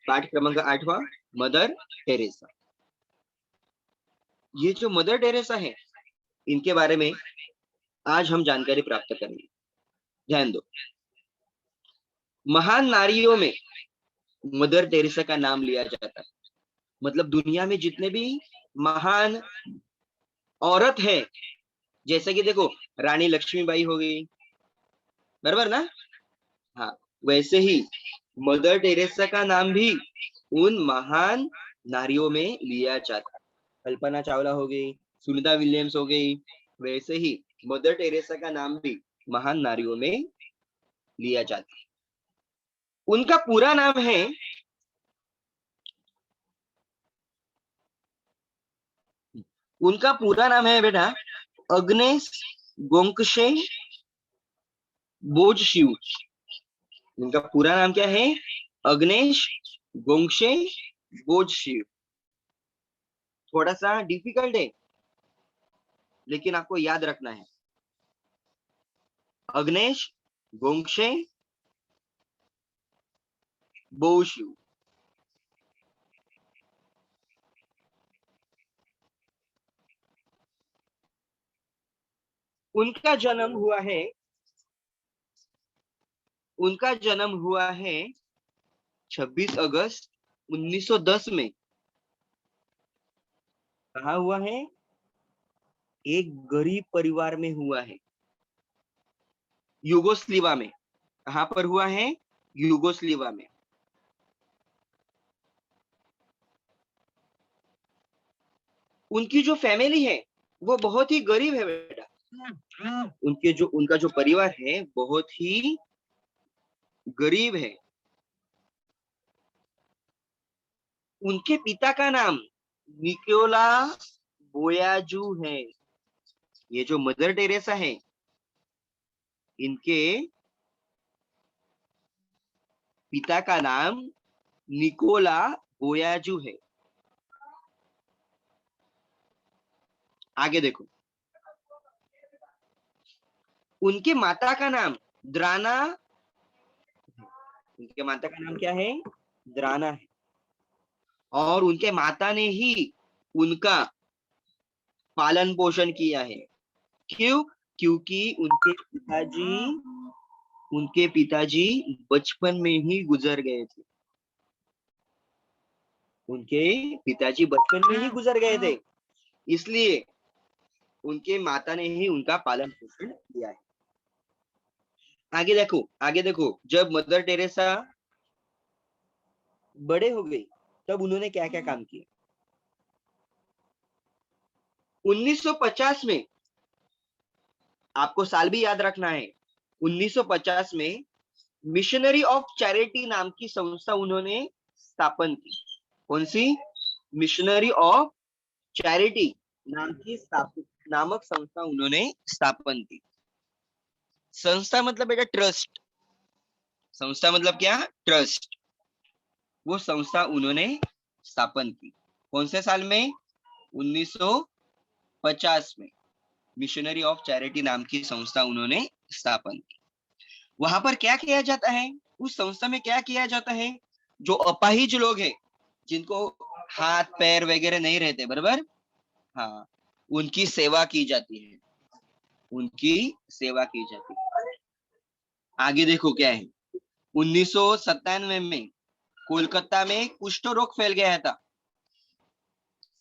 पाठ क्रमांक 8वां, mother Teresa. ये जो मदर टेरेसा है, इनके बारे में आज हम जानकारी प्राप्त करेंगे। ध्यान दो, महान नारियों में मदर टेरेसा का नाम लिया जाता है। मतलब दुनिया में जितने भी महान औरत है, जैसे कि देखो रानी लक्ष्मीबाई हो गई, बराबर ना? हाँ, वैसे ही मदर टेरेसा का नाम भी उन महान नारियों में लिया जाता है। कल्पना चावला हो गई, सुनीता विलियम्स हो गई, वैसे ही मदर टेरेसा का नाम भी महान नारियों में लिया जाता है। उनका पूरा नाम है बेटा अग्नेस गोंकशे बोजशिव। उनका पूरा नाम क्या है? अग्नेश गोंकशे बोजशिव। थोड़ा सा डिफिकल्ट है, लेकिन आपको याद रखना है। अग्नेश गोंकशे बोशिव। उनका जन्म हुआ है उनका जन्म हुआ है 26 अगस्त 1910 में। कहा हुआ है? एक गरीब परिवार में हुआ है, युगोस्लाविया में। कहां पर हुआ है? युगोस्लाविया में। उनकी जो फैमिली है वो बहुत ही गरीब है बेटा। उनका जो परिवार है बहुत ही गरीब है। उनके पिता का नाम निकोला बोयाजू है। ये जो मदर टेरेसा है, इनके पिता का नाम निकोला बोयाजू है। आगे देखो, उनके माता का नाम द्राना। उनके माता का नाम क्या है? द्राना है। और उनके माता ने ही उनका पालन पोषण किया है। क्यों? क्योंकि उनके पिताजी बचपन में ही गुजर गए थे। उनके पिताजी बचपन में ही गुजर गए थे, इसलिए उनके माता ने ही उनका पालन पोषण किया है। आगे देखो, जब मदर टेरेसा बड़े हो गई तब उन्होंने क्या क्या काम किए। 1950 में, आपको साल भी याद रखना है, 1950 में मिशनरी ऑफ चैरिटी नाम की संस्था उन्होंने स्थापन की। कौन सी? मिशनरी ऑफ चैरिटी नामक संस्था उन्होंने स्थापन की। संस्था मतलब बेटा ट्रस्ट। संस्था मतलब क्या? ट्रस्ट। वो संस्था उन्होंने स्थापन की। कौन से साल में? 1950 में मिशनरी ऑफ चैरिटी नाम की संस्था उन्होंने स्थापन की। वहां पर क्या किया जाता है? उस संस्था में क्या किया जाता है? जो अपाहिज लोग हैं, जिनको हाथ पैर वगैरह नहीं रहते, बराबर, हाँ, उनकी सेवा की जाती है। उनकी सेवा की जाती है। आगे देखो क्या है। 1997 में कोलकाता में कुष्ठ रोग फैल गया था।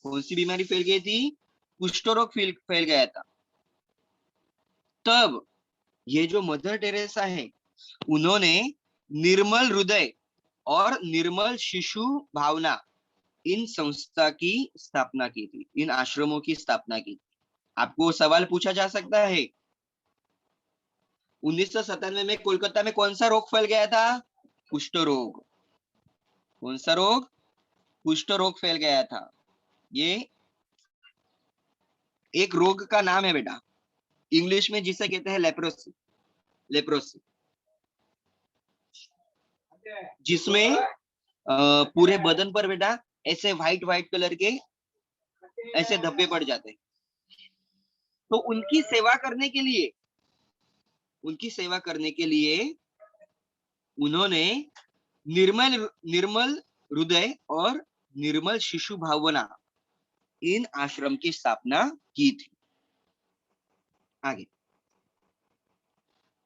कौन सी बीमारी फैल गई थी? कुष्ठ रोग फैल गया था। तब ये जो मदर टेरेसा है, उन्होंने निर्मल हृदय और निर्मल शिशु भावना इन संस्था की स्थापना की थी, इन आश्रमों की स्थापना की थी। आपको सवाल पूछा जा सकता है, 1997 में कोलकाता में कौन सा रोग फैल गया था? कुष्ठ रोग। कौन सा रोग? कुष्ठ रोग फैल गया था। ये एक रोग का नाम है बेटा, इंग्लिश में जिसे कहते हैं लेप्रोसी। लेप्रोसी, जिसमें पूरे बदन पर बेटा ऐसे व्हाइट व्हाइट कलर के ऐसे धब्बे पड़ जाते हैं। तो उनकी सेवा करने के लिए उन्होंने निर्मल निर्मल हृदय और निर्मल शिशु भावना, इन आश्रम की स्थापना की थी। आगे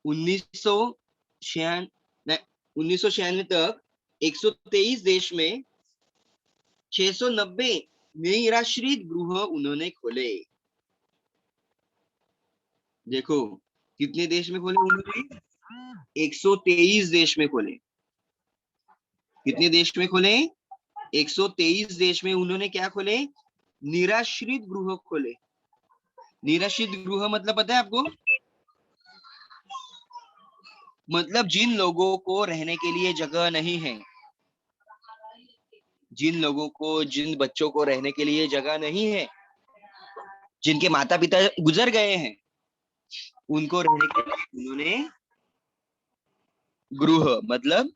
1996 तक 123 देश में 690 निराश्रित गृह उन्होंने खोले। देखो कितने देश में खोले उन्होंने? 123 देश में खोले। कितने देश में खोले? 123 देश में उन्होंने क्या खोले? निराश्रित गृह खोले। निराश्रित गृह मतलब पता है आपको? मतलब जिन लोगों को रहने के लिए जगह नहीं है, जिन लोगों को, जिन बच्चों को रहने के लिए जगह नहीं है, जिनके माता पिता गुजर गए हैं, उनको रहने के लिए उन्होंने गृह मतलब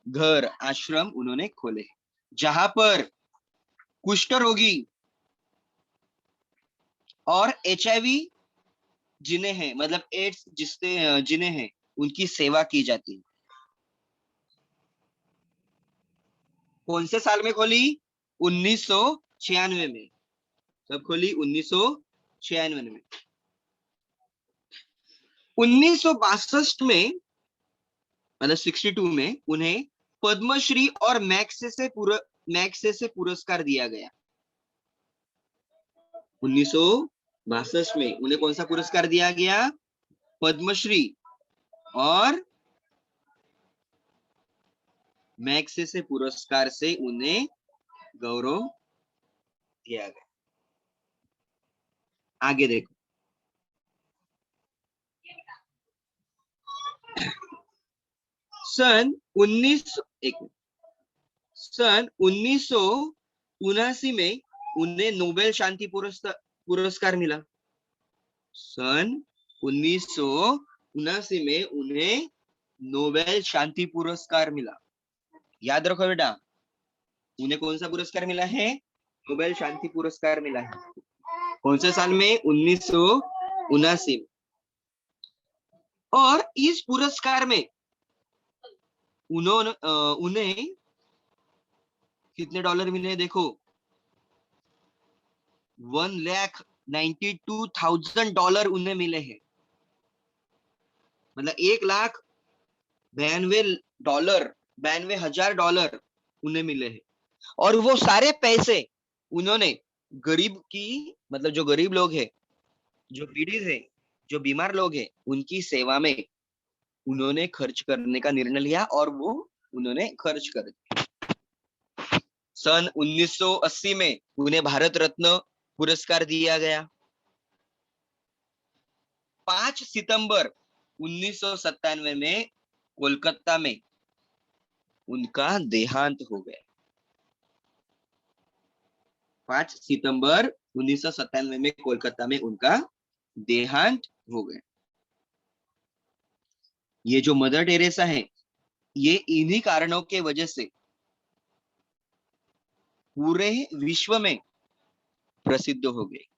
घर, आश्रम उन्होंने खोले, जहां पर कुष्ठ रोगी और HIV जिन्हें है, मतलब एड्स जिससे जिन्हें है, उनकी सेवा की जाती है। कौन से साल में खोली? 1996 में। कब खोली? 1996 में। 1962 में मतलब 62 में उन्हें पद्मश्री और मैग्सेसे पुरस्कार दिया गया। 1962 में उन्हें कौन सा पुरस्कार दिया गया? पद्मश्री और मैग्सेसे पुरस्कार से उन्हें गौरव दिया गया। आगे देखो, सन 1979 में उन्हें नोबेल शांति पुरस्कार मिला। सन 1979 में उन्हें नोबेल शांति पुरस्कार मिला। याद रखो बेटा, उन्हें कौन सा पुरस्कार मिला है? नोबेल शांति पुरस्कार मिला है। कौन से साल में? 1979 में। और इस पुरस्कार में उन्हें कितने डॉलर मिले? देखो, $1,92,000 उन्हें मिले हैं। मतलब $1,92,000 उन्हें मिले हैं। और वो सारे पैसे उन्होंने गरीब की, मतलब जो गरीब लोग हैं, जो पीड़ित है, जो बीमार लोग हैं, उनकी सेवा में उन्होंने खर्च करने का निर्णय लिया और वो उन्होंने खर्च कर दिया। सन 1980 में उन्हें भारत रत्न पुरस्कार दिया गया। 5 सितंबर 1997 में कोलकाता में उनका देहांत हो गया। 5 सितंबर 1997 में कोलकाता में उनका देहांत हो गया। ये जो मदर टेरेसा है, ये इन्हीं कारणों के वजह से पूरे विश्व में प्रसिद्ध हो गई।